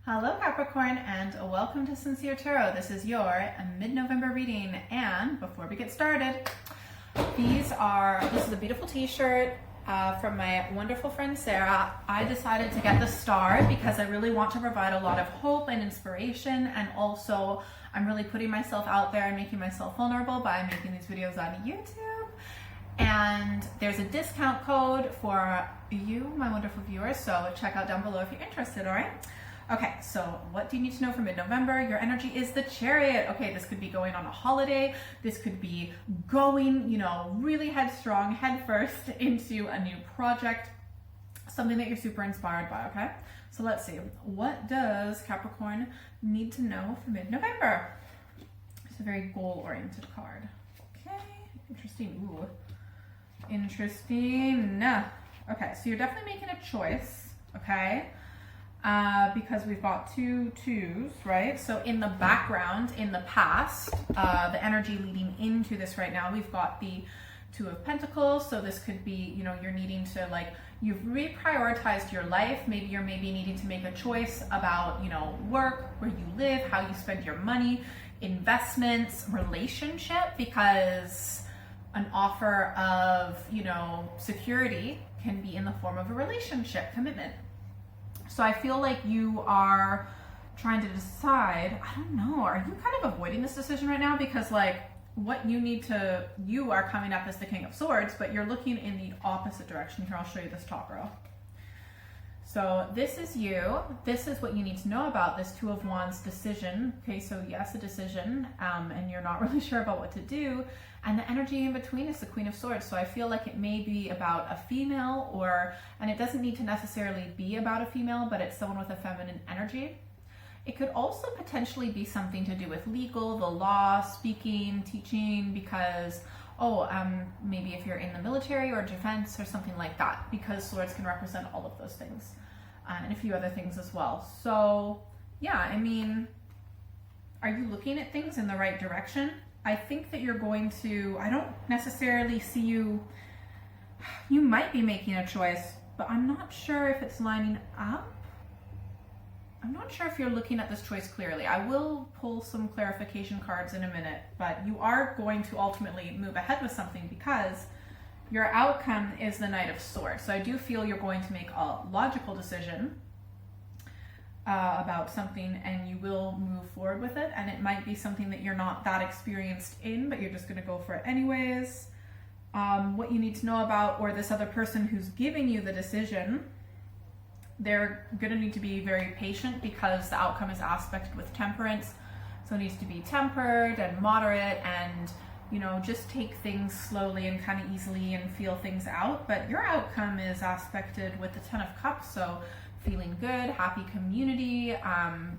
Hello Capricorn, and welcome to Sincere Tarot. This is your mid-November reading, and before we get started, this is a beautiful t-shirt from my wonderful friend Sarah. I decided to get the star because I really want to provide a lot of hope and inspiration, and also I'm really putting myself out there and making myself vulnerable by making these videos on YouTube. And there's a discount code for you, my wonderful viewers, so check out down below if you're interested, all right? Okay, so what do you need to know for mid-November? Your energy is the Chariot. Okay, this could be going on a holiday. This could be going, really headstrong, head first into a new project, something that you're super inspired by, okay? So let's see. What does Capricorn need to know for mid-November? It's a very goal-oriented card. Okay, interesting. Ooh, interesting. Okay, so you're definitely making a choice, okay? Because we've got two twos, right? So in the background, in the past, the energy leading into this right now, we've got the Two of Pentacles. So this could be, you're needing to you've reprioritized your life. Maybe you're needing to make a choice about, work, where you live, how you spend your money, investments, relationship, because an offer of, security can be in the form of a relationship commitment. So I feel like you are trying to decide, I don't know, are you kind of avoiding this decision right now? Because what you are coming up as the King of Swords, but you're looking in the opposite direction. Here, I'll show you this top row. So this is you. This is what you need to know about this Two of Wands decision. Okay, so yes, a decision, and you're not really sure about what to do. And the energy in between is the Queen of Swords. So I feel like it may be about a female and it doesn't need to necessarily be about a female, but it's someone with a feminine energy. It could also potentially be something to do with legal, the law, speaking, teaching, because, maybe if you're in the military or defense or something like that, because swords can represent all of those things and a few other things as well. So yeah, are you looking at things in the right direction? I think that you're going to, I don't necessarily see you might be making a choice, but I'm not sure if it's lining up. I'm not sure if you're looking at this choice clearly. I will pull some clarification cards in a minute, but you are going to ultimately move ahead with something because your outcome is the Knight of Swords. So I do feel you're going to make a logical decision about something, and you will move forward with it, and it might be something that you're not that experienced in, but you're just going to go for it anyways. What you need to know about, or this other person who's giving you the decision, they're going to need to be very patient because the outcome is aspected with temperance, so it needs to be tempered and moderate, and just take things slowly and kind of easily and feel things out. But your outcome is aspected with the Ten of Cups, so feeling good, happy community,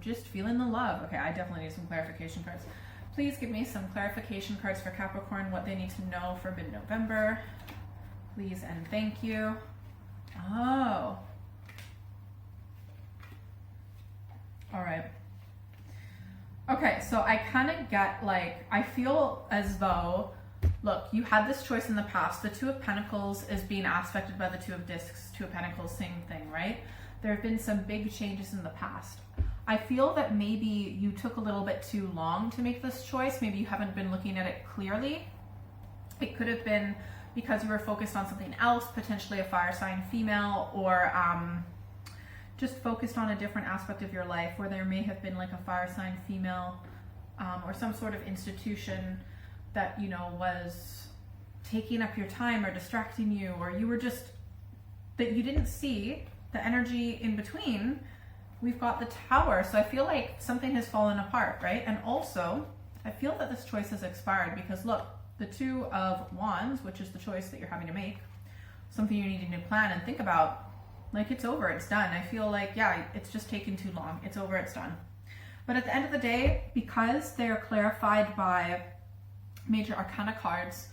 just feeling the love. Okay, I definitely need some clarification cards. Please give me some clarification cards for Capricorn, what they need to know for mid-November. Please and thank you. Oh. All right. Okay, so I kind of get I feel as though, look, you had this choice in the past. The Two of Pentacles is being aspected by the Two of Discs. Two of Pentacles, same thing, right? There have been some big changes in the past. I feel that maybe you took a little bit too long to make this choice. Maybe you haven't been looking at it clearly. It could have been because you were focused on something else, potentially a fire sign female, or just focused on a different aspect of your life where there may have been a fire sign female or some sort of institution that, was taking up your time or distracting you, or you were just, that you didn't see the energy in between. We've got the Tower. So I feel like something has fallen apart, right? And also, I feel that this choice has expired because look, the Two of Wands, which is the choice that you're having to make, something you need to plan and think about, it's over, it's done. I feel it's just taken too long. It's over, it's done. But at the end of the day, because they're clarified by major arcana cards,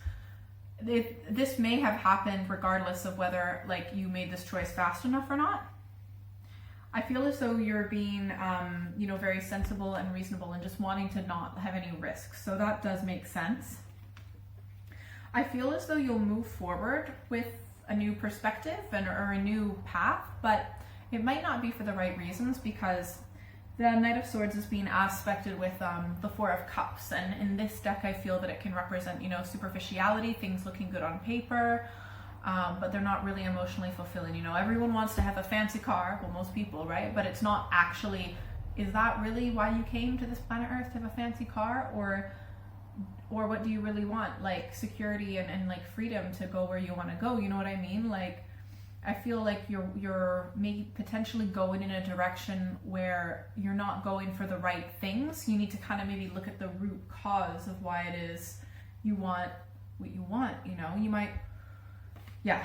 this may have happened regardless of whether you made this choice fast enough or not. I feel as though you're being, very sensible and reasonable and just wanting to not have any risks. So that does make sense. I feel as though you'll move forward with a new perspective or a new path, but it might not be for the right reasons because The Knight of Swords is being aspected with the Four of Cups, and in this deck I feel that it can represent, you know, superficiality, things looking good on paper, but they're not really emotionally fulfilling. You know, everyone wants to have a fancy car, well, most people, right? But it's not actually, is that really why you came to this planet Earth, to have a fancy car? Or what do you really want? Like security and like freedom to go where you want to go, you know what I mean? Like, I feel like you're maybe potentially going in a direction where you're not going for the right things. You need to kind of maybe look at the root cause of why it is you want what you want, you know? You might, yeah.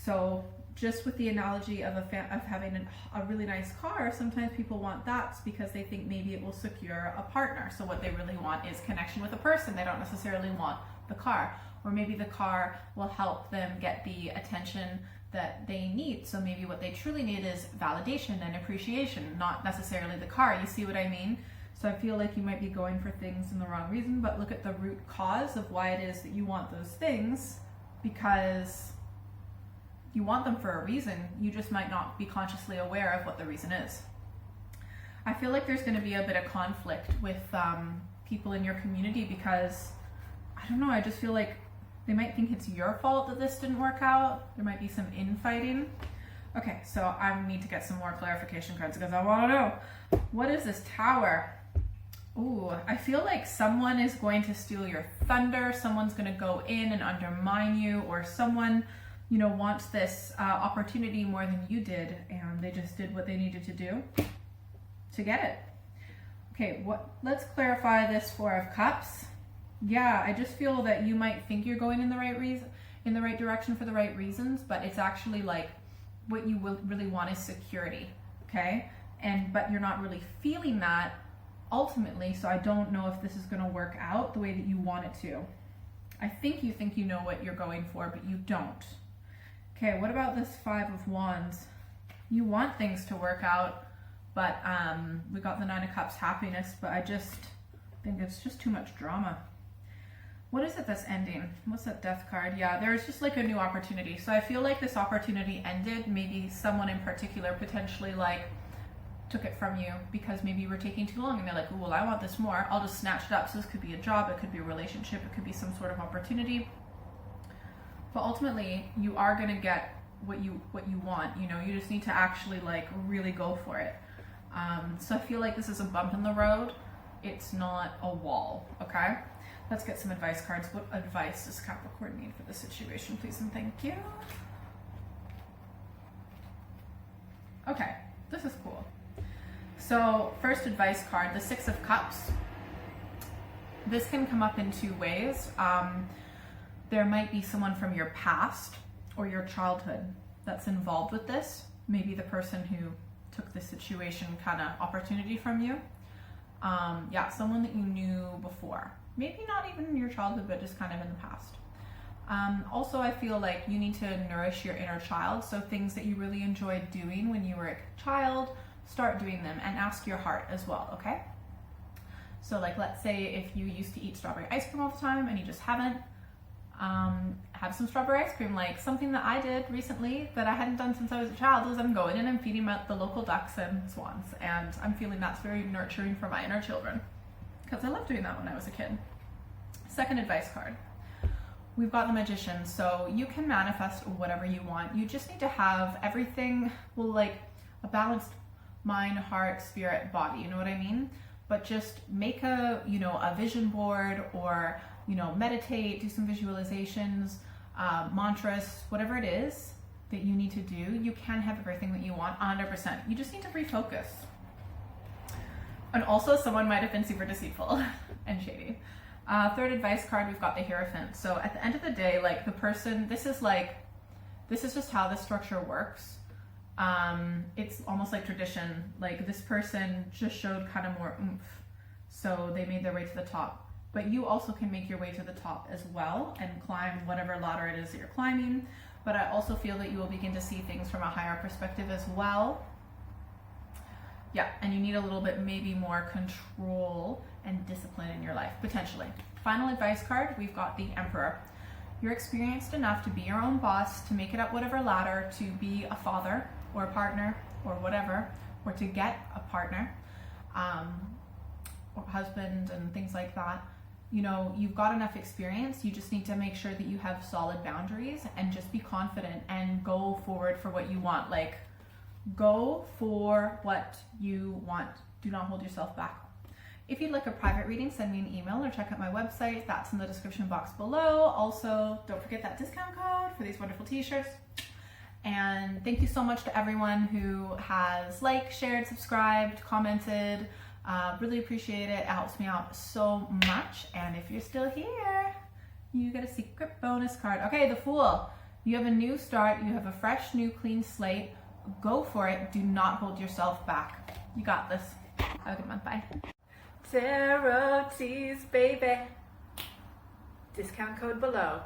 So just with the analogy of having a really nice car, sometimes people want that because they think maybe it will secure a partner. So what they really want is connection with a person. They don't necessarily want the car. Or maybe the car will help them get the attention that they need. So maybe what they truly need is validation and appreciation, not necessarily the car. You see what I mean? So I feel like you might be going for things in the wrong reason, but look at the root cause of why it is that you want those things, because you want them for a reason. You just might not be consciously aware of what the reason is. I feel like there's going to be a bit of conflict with people in your community because, I don't know, I just feel like they might think it's your fault that this didn't work out. There might be some infighting. Okay, so I need to get some more clarification cards because I want to know. What is this Tower? Ooh, I feel like someone is going to steal your thunder. Someone's going to go in and undermine you, or someone, you know, wants this opportunity more than you did, and they just did what they needed to do to get it. Okay, let's clarify this Four of Cups. Yeah, I just feel that you might think you're going in the right direction for the right reasons, but it's actually like what you will really want is security, okay? But you're not really feeling that ultimately, so I don't know if this is going to work out the way that you want it to. I think you know what you're going for, but you don't. Okay, what about this Five of Wands? You want things to work out, but we got the Nine of Cups, happiness, but I just think it's just too much drama. What is it that's ending? What's that Death card? Yeah, there's just like a new opportunity. So I feel like this opportunity ended. Maybe someone in particular potentially like took it from you because maybe you were taking too long and they're like, oh, well, I want this more. I'll just snatch it up. So this could be a job. It could be a relationship. It could be some sort of opportunity. But ultimately, you are going to get what you want. You know, you just need to actually like really go for it. So I feel like this is a bump in the road. It's not a wall, okay? Let's get some advice cards. What advice does Capricorn need for this situation, please and thank you? Okay, this is cool. So first advice card, the Six of Cups. This can come up in two ways. There might be someone from your past or your childhood that's involved with this. Maybe the person who took this situation kind of opportunity from you. Yeah, someone that you knew before. Maybe not even in your childhood, but just kind of in the past. Also, I feel like you need to nourish your inner child. So things that you really enjoyed doing when you were a child, start doing them and ask your heart as well, okay? So like, let's say if you used to eat strawberry ice cream all the time and you just haven't, have some strawberry ice cream. Like something that I did recently that I hadn't done since I was a child is I'm going and I'm feeding the local ducks and swans. And I'm feeling that's very nurturing for my inner children because I loved doing that when I was a kid. Second advice card. We've got the Magician. So you can manifest whatever you want. You just need to have everything, well, like a balanced mind, heart, spirit, body. You know what I mean? But just make a vision board or, meditate, do some visualizations, mantras, whatever it is that you need to do. You can have everything that you want 100%. You just need to refocus. And also someone might have been super deceitful and shady. Third advice card, we've got the Hierophant. So at the end of the day, like the person, this is just how the structure works. It's almost like tradition. Like this person just showed kind of more oomph. So they made their way to the top. But you also can make your way to the top as well and climb whatever ladder it is that you're climbing. But I also feel that you will begin to see things from a higher perspective as well. Yeah, and you need a little bit maybe more control and discipline in your life, potentially. Final advice card, we've got the Emperor. You're experienced enough to be your own boss, to make it up whatever ladder, to be a father or a partner or whatever, or to get a partner. or husband and things like that, you know, you've got enough experience. You just need to make sure that you have solid boundaries and just be confident and go forward for what you want. Like, go for what you want. Do not hold yourself back. If you'd like a private reading, send me an email or check out my website. That's in the description box below. Also, don't forget that discount code for these wonderful t-shirts. And thank you so much to everyone who has liked, shared, subscribed, commented. Really appreciate it. It helps me out so much. And if you're still here, you get a secret bonus card. Okay, the Fool. You have a new start. You have a fresh, new, clean slate. Go for it. Do not hold yourself back. You got this. Have a good month. Bye. Tarot teas, baby. Discount code below.